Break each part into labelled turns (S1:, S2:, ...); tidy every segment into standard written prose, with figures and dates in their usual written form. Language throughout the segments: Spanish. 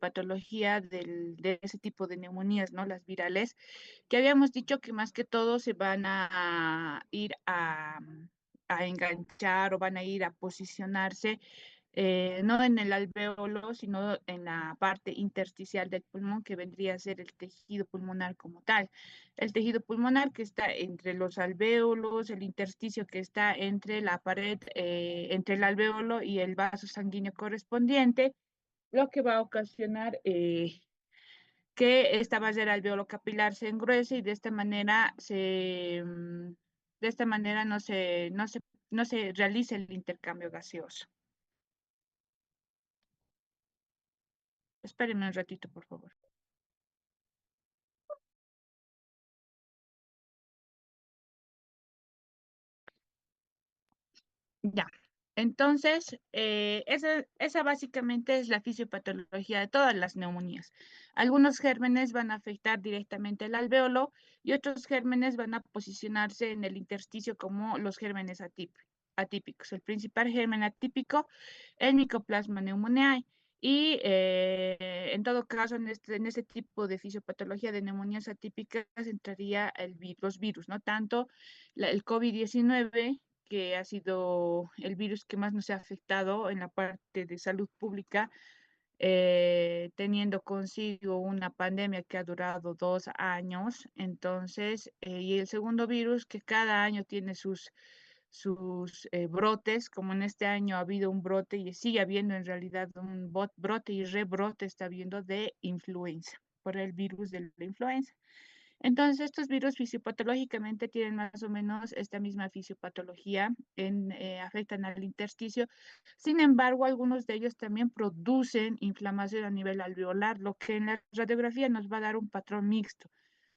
S1: fisiopatología de ese tipo de neumonías, ¿no? Las virales, que habíamos dicho que más que todo se van a ir a enganchar o van a ir a posicionarse no en el alvéolo, sino en la parte intersticial del pulmón, que vendría a ser el tejido pulmonar como tal. El tejido pulmonar que está entre los alvéolos, el intersticio que está entre la pared, entre el alvéolo y el vaso sanguíneo correspondiente, lo que va a ocasionar que esta barrera alveolo capilar se engruese y de esta manera no se realice el intercambio gaseoso. Espérenme un ratito, por favor. Ya. Entonces, esa básicamente es la fisiopatología de todas las neumonías. Algunos gérmenes van a afectar directamente el alvéolo y otros gérmenes van a posicionarse en el intersticio como los gérmenes atípicos. El principal germen atípico, el Mycoplasma pneumoniae. Y en todo caso, en este tipo de fisiopatología de neumonías atípicas entraría los virus, ¿no? Tanto el COVID-19, que ha sido el virus que más nos ha afectado en la parte de salud pública, teniendo consigo una pandemia que ha durado 2 años. Entonces, y el segundo virus que cada año tiene sus brotes, como en este año ha habido un brote y sigue habiendo en realidad un brote y rebrote está habiendo de influenza, por el virus de la influenza. Entonces, estos virus fisiopatológicamente tienen más o menos esta misma fisiopatología, afectan al intersticio. Sin embargo, algunos de ellos también producen inflamación a nivel alveolar, lo que en la radiografía nos va a dar un patrón mixto,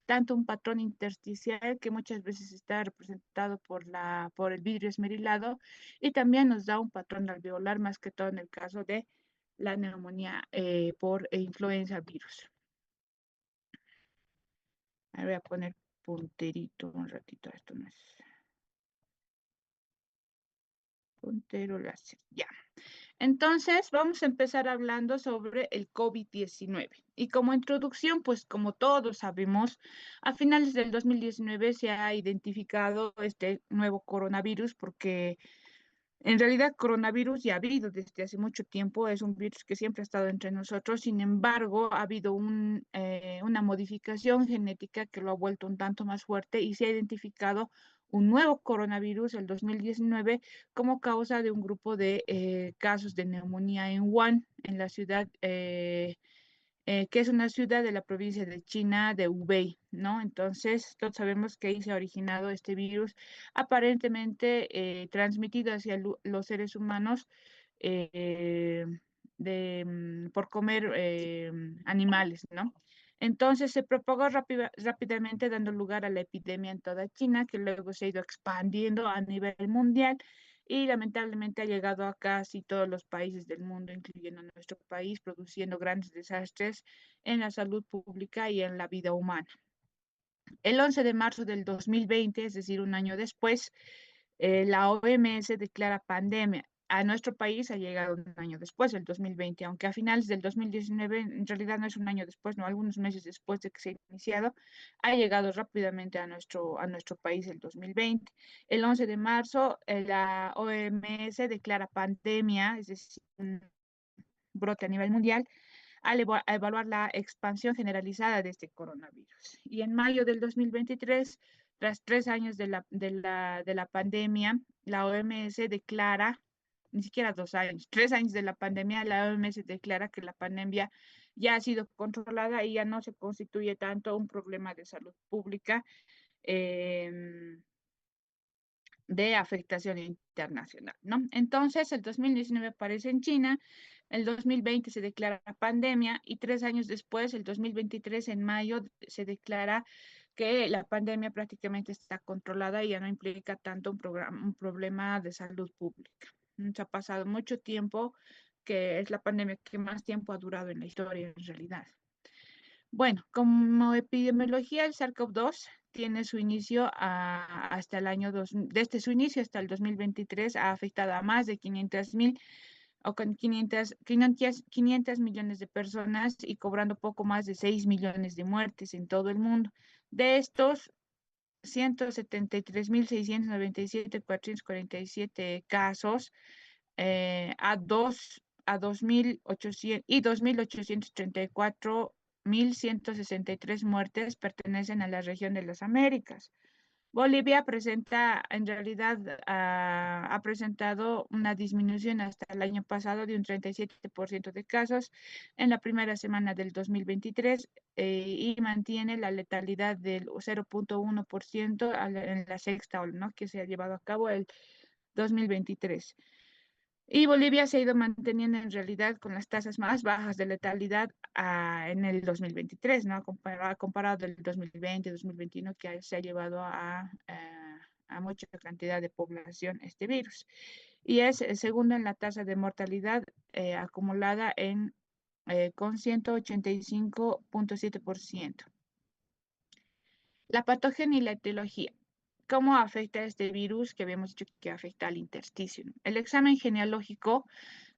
S1: tanto un patrón intersticial que muchas veces está representado por el vidrio esmerilado y también nos da un patrón alveolar, más que todo en el caso de la neumonía por influenza virus. Me voy a poner punterito un ratito, esto no es puntero láser, ya. Entonces, vamos a empezar hablando sobre el COVID-19. Y como introducción, pues como todos sabemos, a finales del 2019 se ha identificado este nuevo coronavirus porque en realidad, coronavirus ya ha habido desde hace mucho tiempo, es un virus que siempre ha estado entre nosotros. Sin embargo, ha habido una modificación genética que lo ha vuelto un tanto más fuerte y se ha identificado un nuevo coronavirus, el 2019, como causa de un grupo de casos de neumonía en Wuhan, en la ciudad que es una ciudad de la provincia de China, de Hubei, ¿no? Entonces, todos sabemos que ahí se ha originado este virus, aparentemente transmitido hacia los seres humanos eh, por comer animales, ¿no? Entonces se propagó rápidamente, dando lugar a la epidemia en toda China, que luego se ha ido expandiendo a nivel mundial y lamentablemente ha llegado a casi todos los países del mundo, incluyendo nuestro país, produciendo grandes desastres en la salud pública y en la vida humana. El 11 de marzo del 2020, es decir, un año después, la OMS declara pandemia. A nuestro país ha llegado un año después, el 2020, aunque a finales del 2019, en realidad no es un año después, no, algunos meses después de que se ha iniciado, ha llegado rápidamente a nuestro país el 2020. El 11 de marzo, la OMS declara pandemia, es decir, un brote a nivel mundial, a evaluar la expansión generalizada de este coronavirus. Y en mayo del 2023, tras 3 años de la pandemia, la OMS declara, ni siquiera 2 años, 3 años de la pandemia, la OMS declara que la pandemia ya ha sido controlada y ya no se constituye tanto un problema de salud pública de afectación internacional, ¿no? Entonces, el 2019 aparece en China, el 2020 se declara pandemia y 3 años después, el 2023, en mayo, se declara que la pandemia prácticamente está controlada y ya no implica tanto un problema de salud pública. Se ha pasado mucho tiempo, que es la pandemia que más tiempo ha durado en la historia en realidad. Bueno, como epidemiología, el SARS-CoV-2 tiene su inicio hasta el año desde su inicio hasta el 2023 ha afectado a más de 500.000 o con 500 millones de personas y cobrando poco más de 6 millones de muertes en todo el mundo. De estos, 173.697.447 casos a 2.800 y 2.834.163 muertes pertenecen a la región de las Américas. Bolivia presenta, en realidad, ha presentado una disminución hasta el año pasado de un 37% de casos en la primera semana del 2023 y mantiene la letalidad del 0.1% en la sexta ola, ¿no?, que se ha llevado a cabo el 2023. Y Bolivia se ha ido manteniendo en realidad con las tasas más bajas de letalidad en el 2023, ¿no? Comparado del 2020, 2021, que se ha llevado a mucha cantidad de población este virus. Y es segundo en la tasa de mortalidad acumulada con 185.7%. La patogenia y la etiología. ¿Cómo afecta este virus que habíamos dicho que afecta al intersticio? El examen genealógico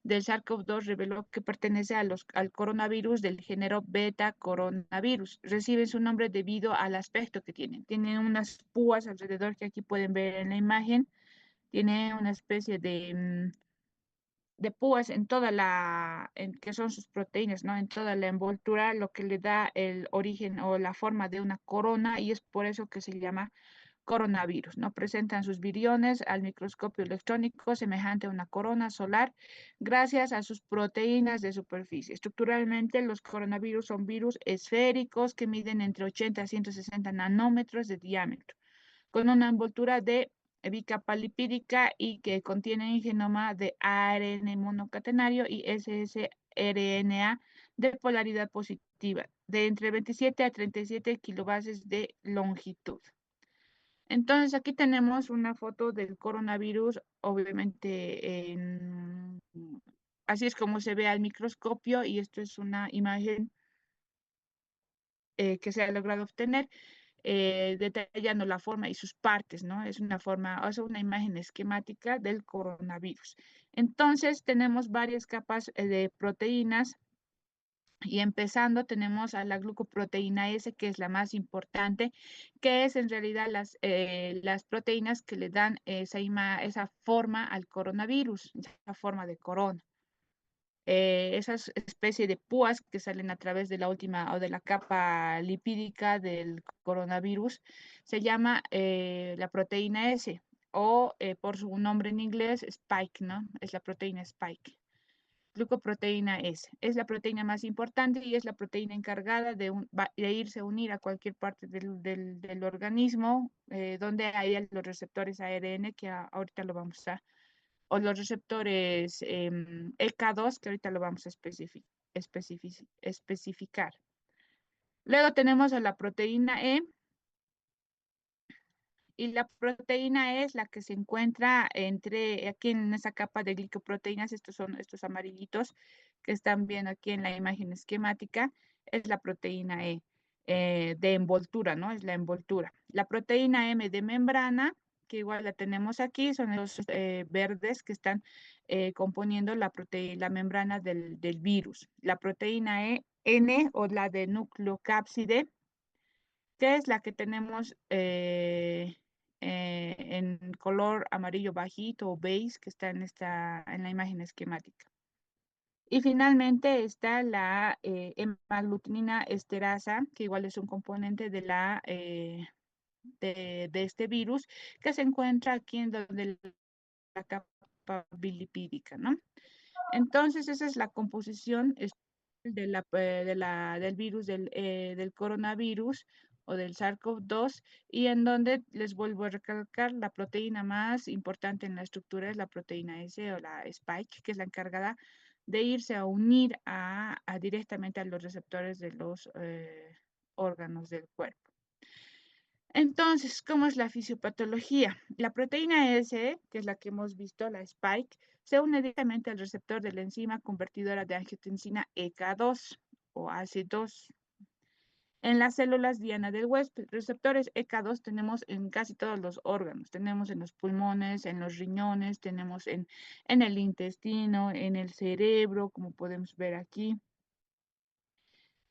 S1: del SARS-CoV-2 reveló que pertenece al coronavirus del género beta coronavirus. Recibe su nombre debido al aspecto que tienen. Tienen unas púas alrededor que aquí pueden ver en la imagen. Tiene una especie de púas en que son sus proteínas, ¿no? En toda la envoltura, lo que le da el origen o la forma de una corona, y es por eso que se llama coronavirus, ¿no? Presentan sus viriones al microscopio electrónico semejante a una corona solar gracias a sus proteínas de superficie. Estructuralmente, los coronavirus son virus esféricos que miden entre 80 a 160 nanómetros de diámetro, con una envoltura de bicapa lipídica y que contienen genoma de ARN monocatenario y ssRNA de polaridad positiva, de entre 27 a 37 kilobases de longitud. Entonces, aquí tenemos una foto del coronavirus, obviamente así es como se ve al microscopio, y esto es una imagen que se ha logrado obtener, detallando la forma y sus partes, ¿no? Es una imagen esquemática del coronavirus. Entonces, tenemos varias capas de proteínas. Y empezando tenemos a la glucoproteína S, que es la más importante, que es en realidad las proteínas que le dan esa forma al coronavirus, esa forma de corona. Esas especies de púas que salen a través de la última o de la capa lipídica del coronavirus se llama la proteína S, o por su nombre en inglés, Spike, ¿no? Es la proteína Spike. Glucoproteína S. Es la proteína más importante y es la proteína encargada de irse a unir a cualquier parte del organismo donde hay los receptores ARN, que ahorita lo vamos o los receptores EK2, que ahorita lo vamos a especificar. Luego tenemos a la proteína E, y la proteína E es la que se encuentra aquí en esa capa de glicoproteínas. Estos son estos amarillitos que están viendo aquí en la imagen esquemática. Es la proteína E de envoltura, ¿no? Es la envoltura. La proteína M de membrana, que igual la tenemos aquí, son los verdes que están componiendo la membrana del virus. La proteína N, o la de nucleocápside, que es la que tenemos en color amarillo bajito o beige, que está en la imagen esquemática. Y finalmente está la hemaglutinina esterasa, que igual es un componente de este virus, que se encuentra aquí en donde la capa bilipídica, ¿no? Entonces, esa es la composición del virus, del coronavirus o del SARS-CoV-2, y en donde les vuelvo a recalcar, la proteína más importante en la estructura es la proteína S, o la Spike, que es la encargada de irse a unir directamente a los receptores de los órganos del cuerpo. Entonces, ¿cómo es la fisiopatología? La proteína S, que es la que hemos visto, la Spike, se une directamente al receptor de la enzima convertidora de angiotensina EK2 o AC2. en las células diana del huésped. Receptores ECA2 tenemos en casi todos los órganos. Tenemos en los pulmones, en los riñones, tenemos en el intestino, en el cerebro, como podemos ver aquí.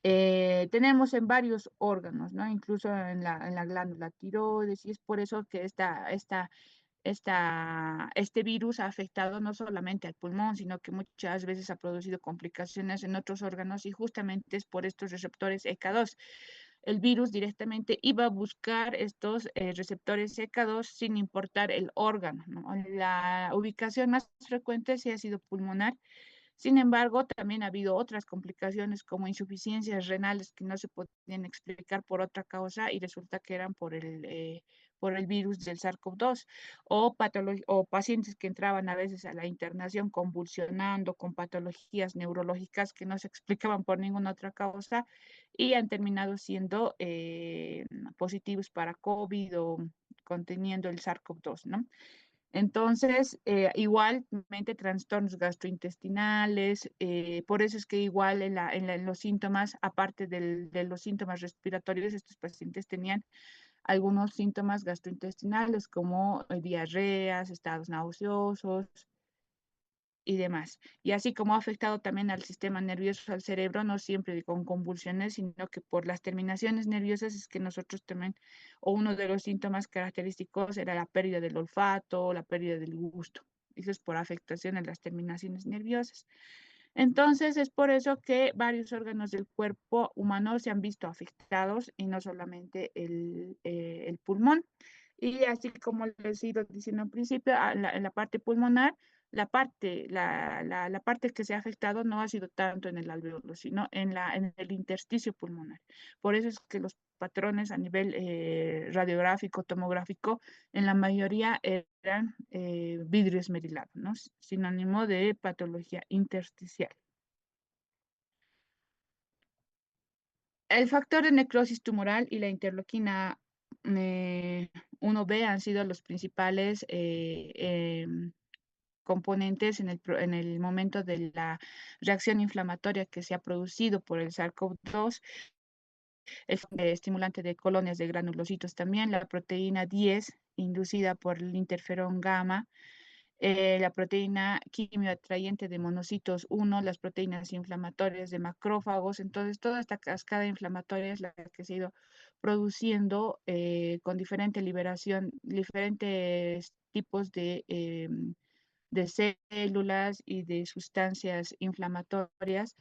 S1: Tenemos en varios órganos, ¿no? Incluso en la glándula tiroides, y es por eso que este virus ha afectado no solamente al pulmón, sino que muchas veces ha producido complicaciones en otros órganos, y justamente es por estos receptores ECA2. El virus directamente iba a buscar estos receptores ECA2 sin importar el órgano, ¿no? La ubicación más frecuente sí ha sido pulmonar. Sin embargo, también ha habido otras complicaciones como insuficiencias renales que no se podían explicar por otra causa y resulta que eran por el virus del SARS-CoV-2, o pacientes que entraban a veces a la internación convulsionando con patologías neurológicas que no se explicaban por ninguna otra causa y han terminado siendo positivos para COVID o conteniendo el SARS-CoV-2, ¿no? Entonces, igualmente trastornos gastrointestinales, por eso es que igual en los síntomas, aparte de los síntomas respiratorios, estos pacientes tenían algunos síntomas gastrointestinales como diarreas, estados nauseosos y demás. Y así como ha afectado también al sistema nervioso, al cerebro, no siempre con convulsiones, sino que por las terminaciones nerviosas es que nosotros también, o uno de los síntomas característicos era la pérdida del olfato, la pérdida del gusto. Eso es por afectación en las terminaciones nerviosas. Entonces, es por eso que varios órganos del cuerpo humano se han visto afectados y no solamente el pulmón. Y así como les he ido diciendo al principio, en la parte pulmonar, la parte que se ha afectado no ha sido tanto en el alveolo, sino en el intersticio pulmonar. Por eso es que los patrones a nivel radiográfico, tomográfico, en la mayoría eran vidrio esmerilado, ¿no? Sinónimo de patología intersticial. El factor de necrosis tumoral y la interleuquina 1B han sido los principales componentes en el momento de la reacción inflamatoria que se ha producido por el SARS-CoV-2, el estimulante de colonias de granulocitos también, la proteína 10 inducida por el interferón gamma, la proteína quimioatrayente de monocitos 1, las proteínas inflamatorias de macrófagos. Entonces, toda esta cascada inflamatoria es la que se ha ido produciendo con diferente liberación, diferentes tipos de células y de sustancias inflamatorias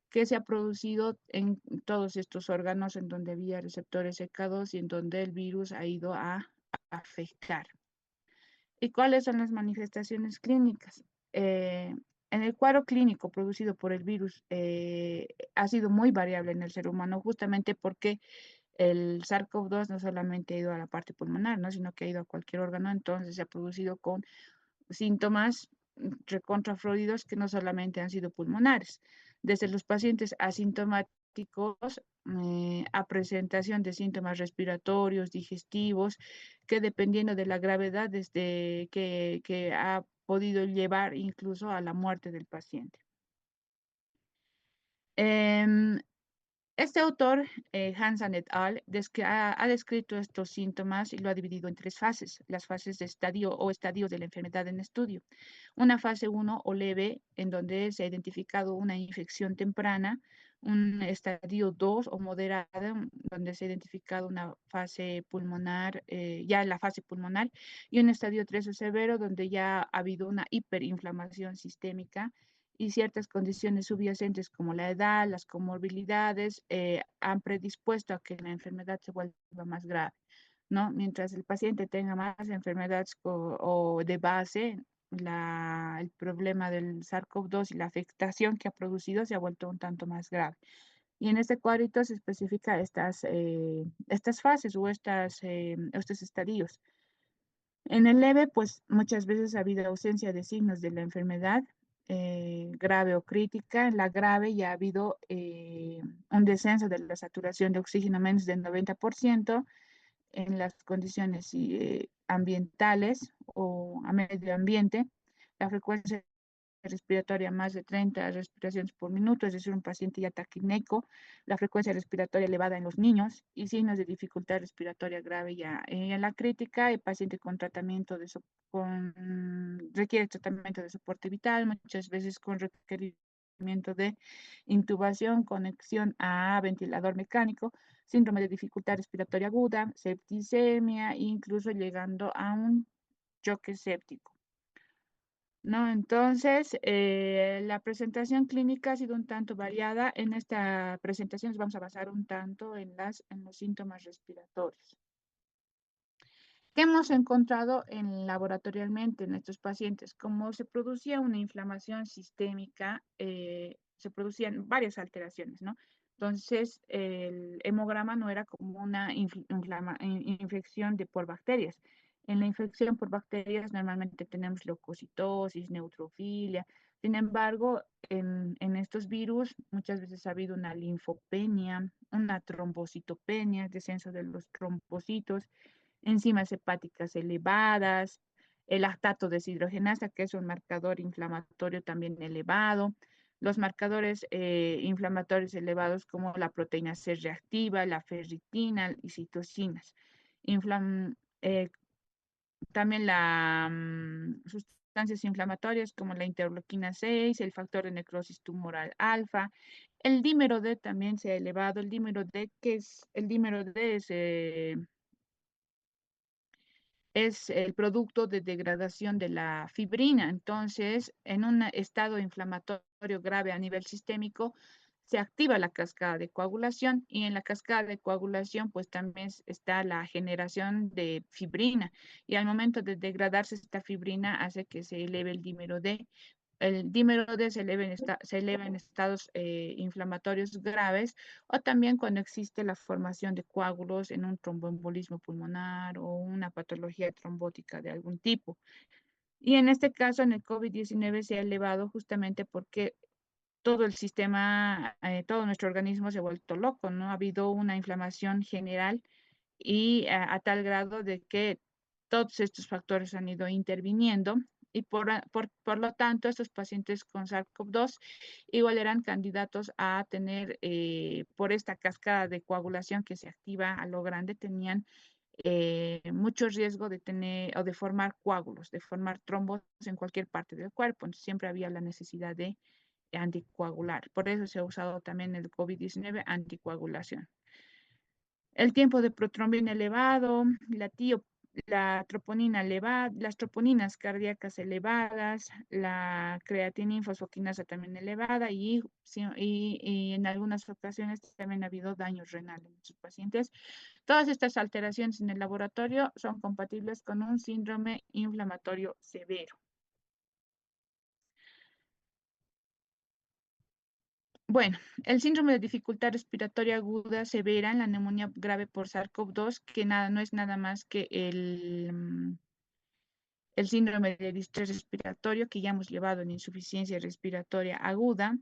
S1: que se ha producido en todos estos órganos en donde había receptores ECA2 y en donde el virus ha ido a afectar. ¿Y cuáles son las manifestaciones clínicas? En el cuadro clínico producido por el virus ha sido muy variable en el ser humano, justamente porque el SARS-CoV-2 no solamente ha ido a la parte pulmonar, ¿no? Sino que ha ido a cualquier órgano, entonces se ha producido con síntomas recontrafluidos que no solamente han sido pulmonares, desde los pacientes asintomáticos a presentación de síntomas respiratorios, digestivos, que dependiendo de la gravedad, desde que ha podido llevar incluso a la muerte del paciente. Este autor, Hansen et al., ha descrito estos síntomas y lo ha dividido en tres fases, las fases de estadio o estadios de la enfermedad en estudio. Una fase 1 o leve, en donde se ha identificado una infección temprana, un estadio 2 o moderada, donde se ha identificado una fase pulmonar, ya la fase pulmonar, y un estadio 3 o severo, donde ya ha habido una hiperinflamación sistémica y ciertas condiciones subyacentes como la edad, las comorbilidades, han predispuesto a que la enfermedad se vuelva más grave, ¿no? Mientras el paciente tenga más enfermedades o de base, el problema del SARS-CoV-2 y la afectación que ha producido se ha vuelto un tanto más grave. Y en este cuadrito se especifica estas fases o estos estadios. En el leve, pues muchas veces ha habido ausencia de signos de la enfermedad grave o crítica. En la grave ya ha habido un descenso de la saturación de oxígeno menos del 90% en las condiciones ambientales o a medio ambiente. La frecuencia respiratoria más de 30 respiraciones por minuto, es decir, un paciente ya taquipneico, la frecuencia respiratoria elevada en los niños y signos de dificultad respiratoria grave ya. En la crítica, el paciente con tratamiento requiere tratamiento de soporte vital, muchas veces con requerimiento de intubación, conexión a ventilador mecánico, síndrome de dificultad respiratoria aguda, septicemia, incluso llegando a un choque séptico. ¿No? Entonces, la presentación clínica ha sido un tanto variada. En esta presentación nos vamos a basar un tanto en los síntomas respiratorios. ¿Qué hemos encontrado laboratorialmente en estos pacientes? Como se producía una inflamación sistémica, se producían varias alteraciones, ¿no? Entonces, el hemograma no era como una infección por bacterias. En la infección por bacterias normalmente tenemos leucocitosis, neutrofilia. Sin embargo, en estos virus muchas veces ha habido una linfopenia, una trombocitopenia, descenso de los trombocitos, enzimas hepáticas elevadas, el lactato deshidrogenasa, que es un marcador inflamatorio también elevado, los marcadores inflamatorios elevados como la proteína C reactiva, la ferritina y citocinas. Eh, también las sustancias inflamatorias como la interleuquina 6, el factor de necrosis tumoral alfa, el dímero D también se ha elevado. El dímero D, ¿qué es? El dímero D es el producto de degradación de la fibrina. Entonces, en un estado inflamatorio grave a nivel sistémico, se activa la cascada de coagulación y en la cascada de coagulación pues también está la generación de fibrina y al momento de degradarse esta fibrina hace que se eleve el dímero D. El dímero D se eleva en estados inflamatorios graves o también cuando existe la formación de coágulos en un tromboembolismo pulmonar o una patología trombótica de algún tipo. Y en este caso, en el COVID-19 se ha elevado justamente porque todo el sistema, todo nuestro organismo se ha vuelto loco, ¿no? Ha habido una inflamación general y a tal grado de que todos estos factores han ido interviniendo y por lo tanto estos pacientes con SARS-CoV-2 igual eran candidatos a tener, por esta cascada de coagulación que se activa a lo grande, tenían mucho riesgo de tener o de formar coágulos, de formar trombos en cualquier parte del cuerpo. Entonces, siempre había la necesidad de anticoagular. Por eso se ha usado también el COVID-19 anticoagulación. El tiempo de protrombina elevado, la troponina elevada, las troponinas cardíacas elevadas, la creatinina fosfoquinasa también elevada y en algunas ocasiones también ha habido daño renal en sus pacientes. Todas estas alteraciones en el laboratorio son compatibles con un síndrome inflamatorio severo. Bueno, el síndrome de dificultad respiratoria aguda severa en la neumonía grave por SARS-CoV-2, que no es nada más que el síndrome de distrés respiratorio que ya hemos llevado en insuficiencia respiratoria aguda,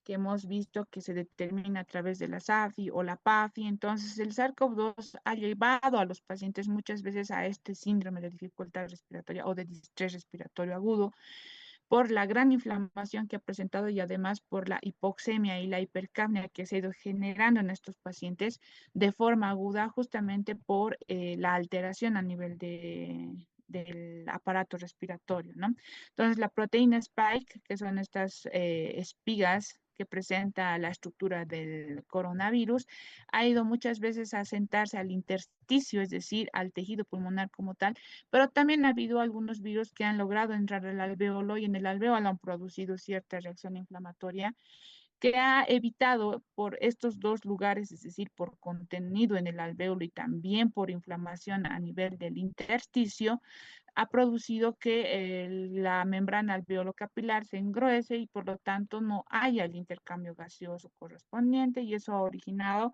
S1: que hemos visto que se determina a través de la SAFI o la PAFI. Entonces, el SARS-CoV-2 ha llevado a los pacientes muchas veces a este síndrome de dificultad respiratoria o de distrés respiratorio agudo por la gran inflamación que ha presentado y además por la hipoxemia y la hipercapnia que se ha ido generando en estos pacientes de forma aguda justamente por la alteración a nivel del aparato respiratorio, ¿no? Entonces, la proteína spike, que son estas espigas que presenta la estructura del coronavirus, ha ido muchas veces a sentarse al intersticio, es decir, al tejido pulmonar como tal, pero también ha habido algunos virus que han logrado entrar al alvéolo y en el alvéolo han producido cierta reacción inflamatoria que ha evitado por estos dos lugares, es decir, por contenido en el alvéolo y también por inflamación a nivel del intersticio, ha producido que la membrana alveolo capilar se engruese y por lo tanto no haya el intercambio gaseoso correspondiente y eso ha originado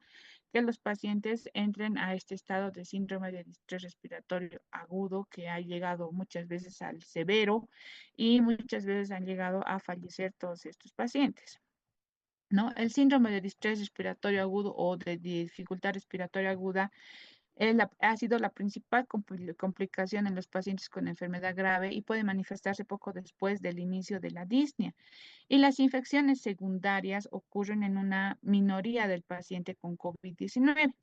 S1: que los pacientes entren a este estado de síndrome de distrés respiratorio agudo que ha llegado muchas veces al severo y muchas veces han llegado a fallecer todos estos pacientes. ¿No? El síndrome de distrés respiratorio agudo o de dificultad respiratoria aguda Ha sido la principal complicación en los pacientes con enfermedad grave y puede manifestarse poco después del inicio de la disnea. Y las infecciones secundarias ocurren en una minoría del paciente con COVID-19.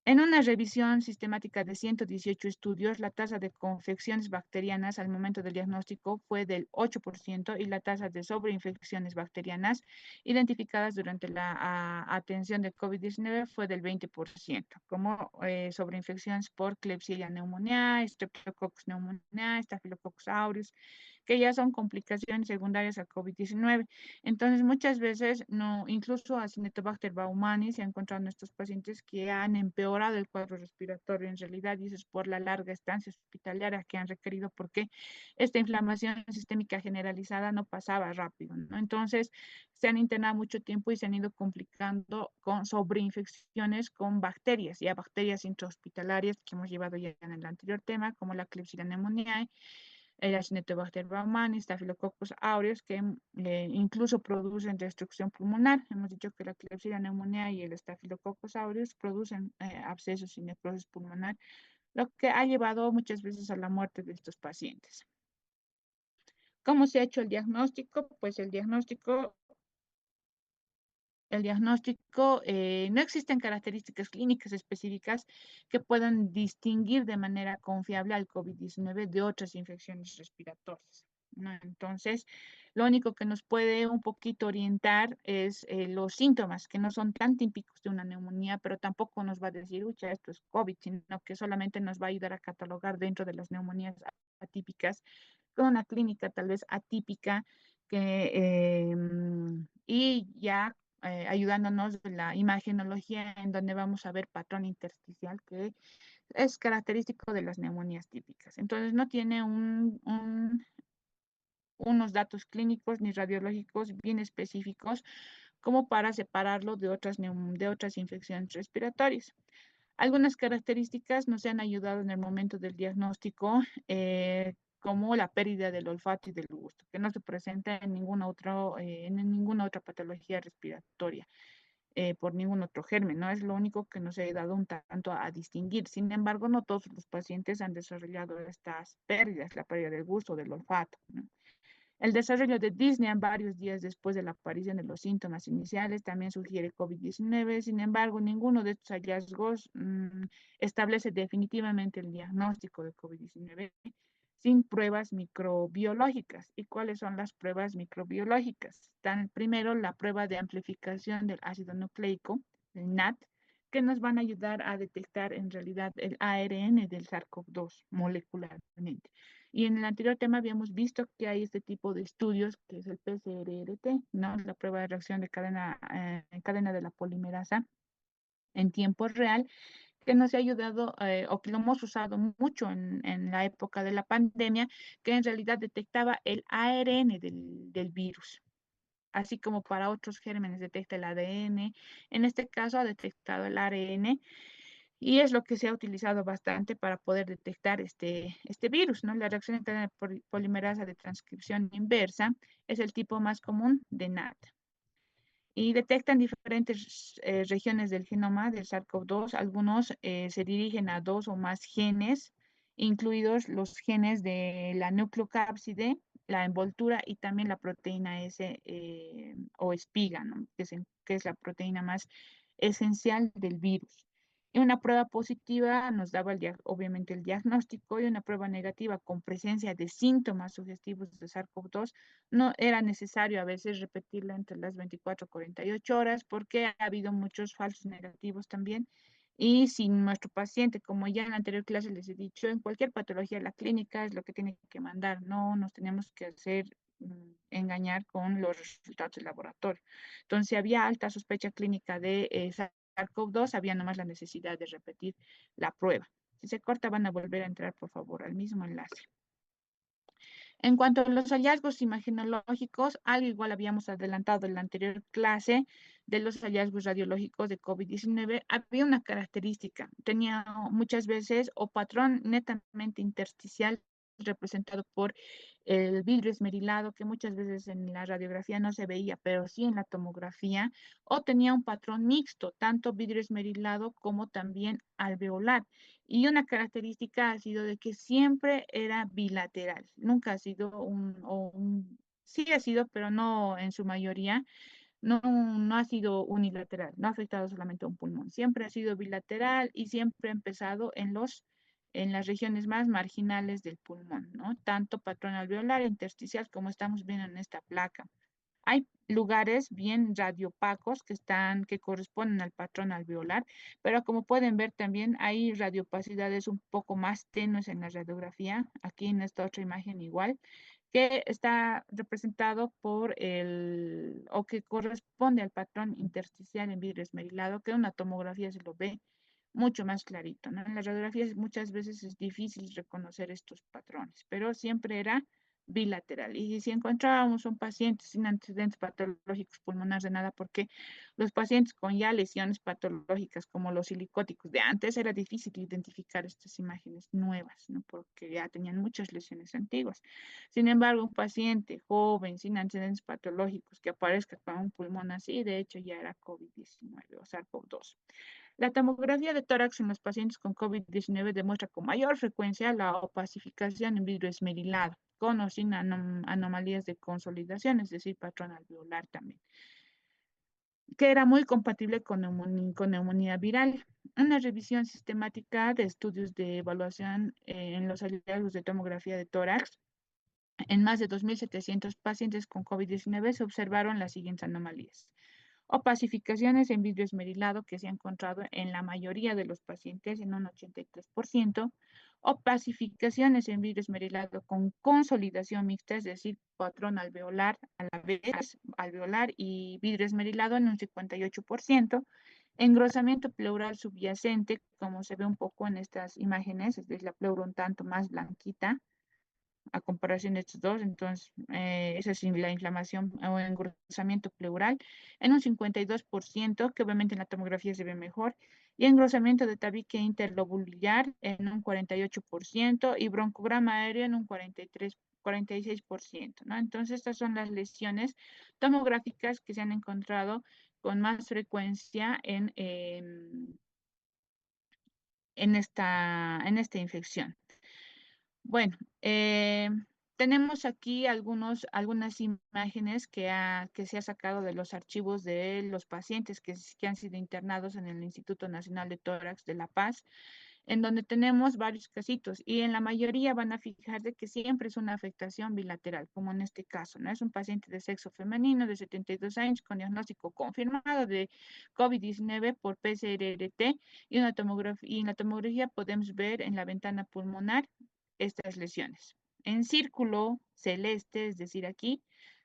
S1: En una revisión sistemática de 118 estudios, la tasa de confecciones bacterianas al momento del diagnóstico fue del 8% y la tasa de sobreinfecciones bacterianas identificadas durante la atención de COVID-19 fue del 20%, como sobreinfecciones por Klebsiella pneumoniae, Streptococcus pneumoniae, Staphylococcus aureus, que ya son complicaciones secundarias al COVID-19. Entonces, muchas veces, no, incluso a Acinetobacter baumannii se ha encontrado en estos pacientes que han empeorado el cuadro respiratorio en realidad, y eso es por la larga estancia hospitalaria que han requerido, porque esta inflamación sistémica generalizada no pasaba rápido, ¿no? Entonces, se han internado mucho tiempo y se han ido complicando con sobreinfecciones con bacterias, ya bacterias intrahospitalarias que hemos llevado ya en el anterior tema, como la Klebsiella pneumoniae, el Acinetobacter baumannii, Staphylococcus aureus, que incluso producen destrucción pulmonar. Hemos dicho que la Klebsiella pneumoniae y el Staphylococcus aureus producen abscesos y necrosis pulmonar, lo que ha llevado muchas veces a la muerte de estos pacientes. ¿Cómo se ha hecho el diagnóstico? Pues no existen características clínicas específicas que puedan distinguir de manera confiable al COVID-19 de otras infecciones respiratorias, ¿no? Entonces, lo único que nos puede un poquito orientar es los síntomas, que no son tan típicos de una neumonía, pero tampoco nos va a decir, uy, ya esto es COVID, sino que solamente nos va a ayudar a catalogar dentro de las neumonías atípicas con una clínica tal vez atípica y ya ayudándonos de la imagenología, en donde vamos a ver patrón intersticial, que es característico de las neumonías típicas. Entonces, no tiene unos datos clínicos ni radiológicos bien específicos como para separarlo de otras infecciones respiratorias. Algunas características nos han ayudado en el momento del diagnóstico, como la pérdida del olfato y del gusto, que no se presenta en en ninguna otra patología respiratoria, por ningún otro germen, ¿no? Es lo único que nos ha ayudado un tanto a distinguir. Sin embargo, no todos los pacientes han desarrollado estas pérdidas, la pérdida del gusto o del olfato, ¿no? El desarrollo de disnea varios días después de la aparición de los síntomas iniciales también sugiere COVID-19. Sin embargo, ninguno de estos hallazgos establece definitivamente el diagnóstico de COVID-19 sin pruebas microbiológicas. ¿Y cuáles son las pruebas microbiológicas? Están primero la prueba de amplificación del ácido nucleico, el NAT, que nos van a ayudar a detectar en realidad el ARN del SARS-CoV-2 molecularmente. Y en el anterior tema habíamos visto que hay este tipo de estudios, que es el PCR-RT, ¿no? La prueba de reacción de cadena de la polimerasa en tiempo real, que nos ha ayudado, o que lo hemos usado mucho en la época de la pandemia, que en realidad detectaba el ARN del virus, así como para otros gérmenes detecta el ADN. En este caso ha detectado el ARN, y es lo que se ha utilizado bastante para poder detectar este virus, ¿no? La reacción en cadena de polimerasa de transcripción inversa es el tipo más común de NAT. Y detectan diferentes regiones del genoma del SARS-CoV-2. Algunos se dirigen a dos o más genes, incluidos los genes de la nucleocápside, la envoltura y también la proteína S, o espiga, ¿no? Que es la proteína más esencial del virus. Y una prueba positiva nos daba obviamente el diagnóstico, y una prueba negativa con presencia de síntomas sugestivos de SARS-CoV-2 no era necesario a veces repetirla entre las 24 y 48 horas, porque ha habido muchos falsos negativos también. Y si nuestro paciente, como ya en la anterior clase les he dicho, en cualquier patología la clínica es lo que tiene que mandar, no nos tenemos que hacer engañar con los resultados del laboratorio. Entonces, si había alta sospecha clínica de SARS-CoV-2, había nomás la necesidad de repetir la prueba. Si se corta, van a volver a entrar, por favor, al mismo enlace. En cuanto a los hallazgos imagenológicos, algo igual habíamos adelantado en la anterior clase de los hallazgos radiológicos de COVID-19, había una característica, tenía muchas veces o patrón netamente intersticial representado por el vidrio esmerilado, que muchas veces en la radiografía no se veía, pero sí en la tomografía, o tenía un patrón mixto, tanto vidrio esmerilado como también alveolar. Y una característica ha sido de que siempre era bilateral, nunca ha sido sí ha sido, pero no en su mayoría, no ha sido unilateral, no ha afectado solamente a un pulmón, siempre ha sido bilateral y siempre ha empezado en las regiones más marginales del pulmón, ¿no? Tanto patrón alveolar, intersticial, como estamos viendo en esta placa. Hay lugares bien radiopacos que corresponden al patrón alveolar, pero como pueden ver también hay radiopacidades un poco más tenues en la radiografía, aquí en esta otra imagen igual, que está representado o que corresponde al patrón intersticial en vidrio esmerilado, que en una tomografía se lo ve mucho más clarito, ¿no? En las radiografías muchas veces es difícil reconocer estos patrones, pero siempre era bilateral. Y si encontrábamos un paciente sin antecedentes patológicos pulmonares de nada, porque los pacientes con ya lesiones patológicas como los silicóticos de antes era difícil identificar estas imágenes nuevas, ¿no? Porque ya tenían muchas lesiones antiguas. Sin embargo, un paciente joven sin antecedentes patológicos que aparezca con un pulmón así, de hecho ya era COVID-19 o SARS-CoV-2. La tomografía de tórax en los pacientes con COVID-19 demuestra con mayor frecuencia la opacificación en vidrio esmerilado, con o sin anomalías de consolidación, es decir, patrón alveolar también, que era muy compatible con neumonía viral. Una revisión sistemática de estudios de evaluación en los hallazgos de tomografía de tórax en más de 2.700 pacientes con COVID-19 se observaron las siguientes anomalías. Opacificaciones en vidrio esmerilado que se ha encontrado en la mayoría de los pacientes, en un 83%. Opacificaciones en vidrio esmerilado con consolidación mixta, es decir, patrón alveolar a la vez, alveolar y vidrio esmerilado en un 58%. Engrosamiento pleural subyacente, como se ve un poco en estas imágenes, es decir, la pleura un tanto más blanquita a comparación de estos dos, entonces esa es la inflamación o engrosamiento pleural en un 52%, que obviamente en la tomografía se ve mejor, y engrosamiento de tabique interlobular en un 48% y broncograma aéreo en un 46%, ¿no? Entonces estas son las lesiones tomográficas que se han encontrado con más frecuencia en esta infección. Bueno, tenemos aquí algunas imágenes que se ha sacado de los archivos de los pacientes que han sido internados en el Instituto Nacional de Tórax de La Paz, en donde tenemos varios casitos y en la mayoría van a fijar de que siempre es una afectación bilateral, como en este caso, ¿no? Es un paciente de sexo femenino de 72 años con diagnóstico confirmado de COVID-19 por PCR-RT y en la tomografía podemos ver en la ventana pulmonar estas lesiones. En círculo celeste, es decir, aquí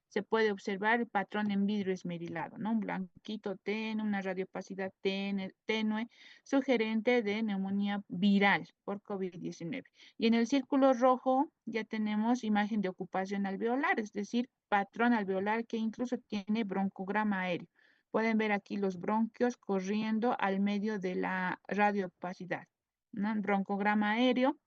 S1: se puede observar el patrón en vidrio esmerilado, ¿no? Un blanquito tenue, una radiopacidad tenue, sugerente de neumonía viral por COVID-19. Y en el círculo rojo ya tenemos imagen de ocupación alveolar, es decir, patrón alveolar que incluso tiene broncograma aéreo. Pueden ver aquí los bronquios corriendo al medio de la radiopacidad, ¿no? Broncograma aéreo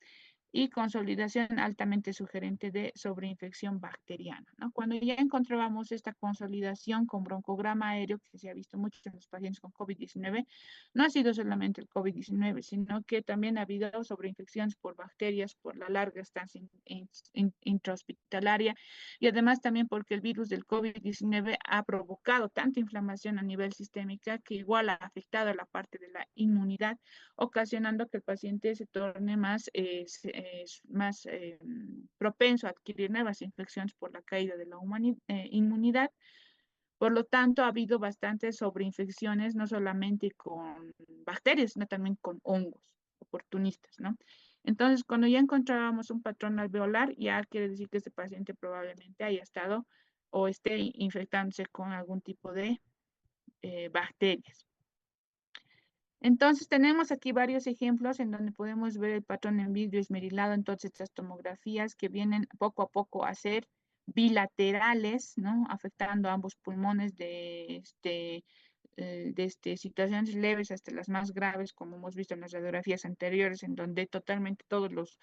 S1: y consolidación altamente sugerente de sobreinfección bacteriana, ¿no? Cuando ya encontrábamos esta consolidación con broncograma aéreo, que se ha visto mucho en los pacientes con COVID-19, no ha sido solamente el COVID-19, sino que también ha habido sobreinfecciones por bacterias, por la larga estancia intrahospitalaria y además también porque el virus del COVID-19 ha provocado tanta inflamación a nivel sistémica que igual ha afectado a la parte de la inmunidad, ocasionando que el paciente se torne más propenso a adquirir nuevas infecciones por la caída de la inmunidad. Por lo tanto, ha habido bastantes sobreinfecciones, no solamente con bacterias, sino también con hongos oportunistas, ¿no? Entonces, cuando ya encontrábamos un patrón alveolar, ya quiere decir que este paciente probablemente haya estado o esté infectándose con algún tipo de bacterias. Entonces tenemos aquí varios ejemplos en donde podemos ver el patrón en vidrio esmerilado en todas estas tomografías que vienen poco a poco a ser bilaterales, ¿no? Afectando ambos pulmones de situaciones leves hasta las más graves, como hemos visto en las radiografías anteriores, en donde totalmente todos los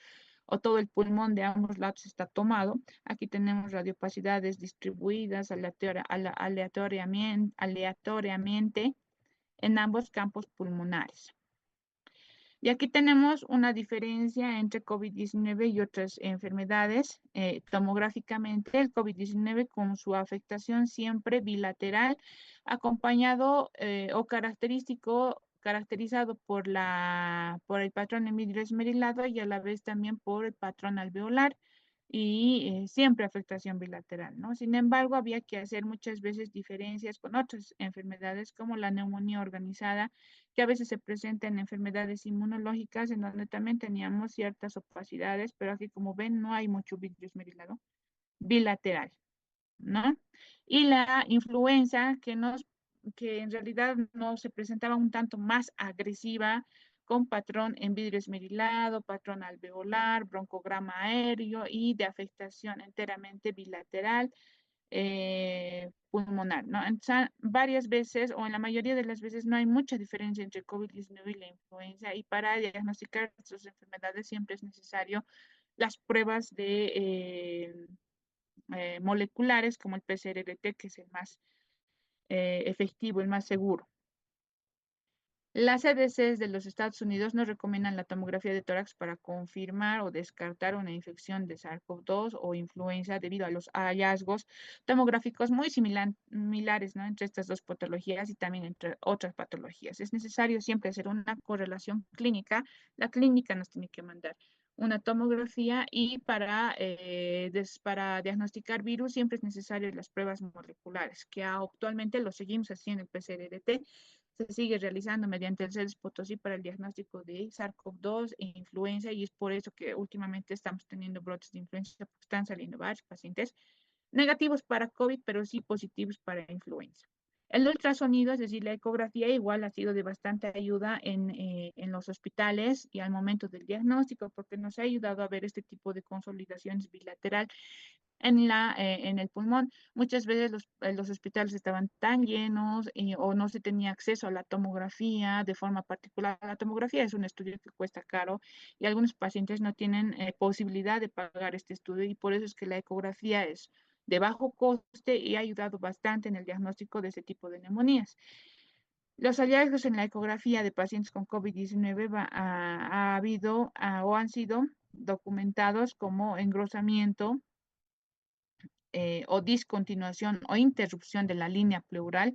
S1: o todo el pulmón de ambos lados está tomado. Aquí tenemos radiopacidades distribuidas aleatoriamente en ambos campos pulmonares. Y aquí tenemos una diferencia entre COVID-19 y otras enfermedades. Tomográficamente, el COVID-19 con su afectación siempre bilateral, acompañado o caracterizado por el patrón en vidrio esmerilado y a la vez también por el patrón alveolar y siempre afectación bilateral, ¿no? Sin embargo, había que hacer muchas veces diferencias con otras enfermedades como la neumonía organizada, que a veces se presenta en enfermedades inmunológicas, en donde también teníamos ciertas opacidades, pero aquí, como ven, no hay mucho vidrio esmerilado bilateral, ¿no? Y la influenza, que en realidad no se presentaba un tanto más agresiva, con patrón en vidrio esmerilado, patrón alveolar, broncograma aéreo y de afectación enteramente bilateral pulmonar, ¿no? Entonces, varias veces o en la mayoría de las veces no hay mucha diferencia entre COVID-19 y la influenza, y para diagnosticar estas enfermedades siempre es necesario las pruebas moleculares como el PCR-T, que es el más efectivo, el más seguro. Las CDCs de los Estados Unidos no recomiendan la tomografía de tórax para confirmar o descartar una infección de SARS-CoV-2 o influenza debido a los hallazgos tomográficos muy similares, ¿no?, entre estas dos patologías y también entre otras patologías. Es necesario siempre hacer una correlación clínica. La clínica nos tiene que mandar una tomografía y para diagnosticar virus siempre es necesario las pruebas moleculares, que actualmente lo seguimos haciendo en el PCR-T. Se sigue realizando mediante el CEDES Potosí para el diagnóstico de SARS-CoV-2 e influenza, y es por eso que últimamente estamos teniendo brotes de influenza, porque están saliendo varios pacientes negativos para COVID, pero sí positivos para influenza. El ultrasonido, es decir, la ecografía, igual ha sido de bastante ayuda en los hospitales y al momento del diagnóstico, porque nos ha ayudado a ver este tipo de consolidaciones bilateral en el pulmón. Muchas veces los hospitales estaban tan llenos o no se tenía acceso a la tomografía de forma particular. La tomografía es un estudio que cuesta caro y algunos pacientes no tienen posibilidad de pagar este estudio, y por eso es que la ecografía es de bajo coste y ha ayudado bastante en el diagnóstico de ese tipo de neumonías. Los hallazgos en la ecografía de pacientes con COVID-19 ha habido o han sido documentados como engrosamiento o discontinuación o interrupción de la línea pleural,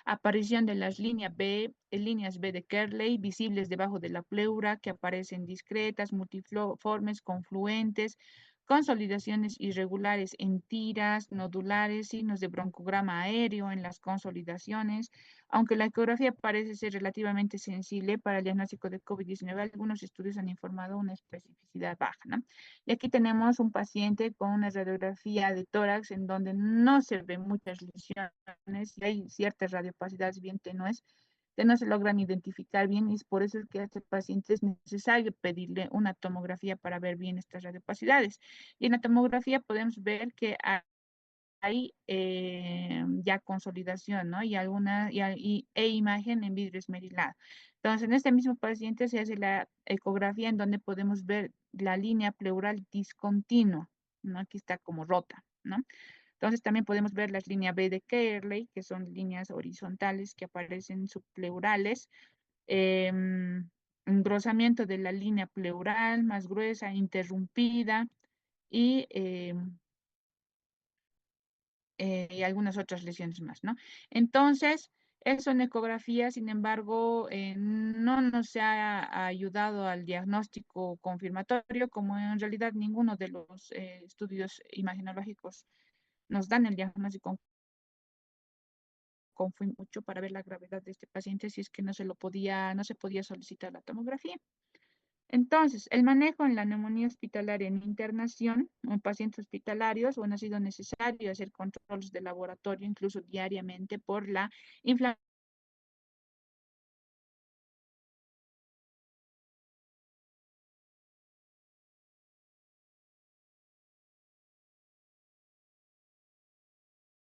S1: aparición de las líneas B de Kerley visibles debajo de la pleura, que aparecen discretas, multiformes, confluentes, consolidaciones irregulares en tiras, nodulares, signos de broncograma aéreo en las consolidaciones. Aunque la ecografía parece ser relativamente sensible para el diagnóstico de COVID-19, algunos estudios han informado una especificidad baja, ¿no? Y aquí tenemos un paciente con una radiografía de tórax en donde no se ven muchas lesiones y hay ciertas radiopacidades bien tenues que no se logran identificar bien, y es por eso que a este paciente es necesario pedirle una tomografía para ver bien estas radiopacidades. Y en la tomografía podemos ver que hay ya consolidación, ¿no? E imagen en vidrio esmerilado. Entonces, en este mismo paciente se hace la ecografía en donde podemos ver la línea pleural discontinua, ¿no? Aquí está como rota, ¿no? Entonces, también podemos ver las líneas B de Kerley, que son líneas horizontales que aparecen subpleurales. Engrosamiento de la línea pleural más gruesa, interrumpida, y algunas otras lesiones más, ¿no? Entonces, el sonecografía, sin embargo, no nos ha ayudado al diagnóstico confirmatorio, como en realidad ninguno de los estudios imaginológicos nos dan el diagnóstico mucho para ver la gravedad de este paciente, si es que no se podía solicitar la tomografía. Entonces, el manejo en la neumonía hospitalaria en internación en pacientes hospitalarios, bueno, ha sido necesario hacer controles de laboratorio incluso diariamente por la inflamación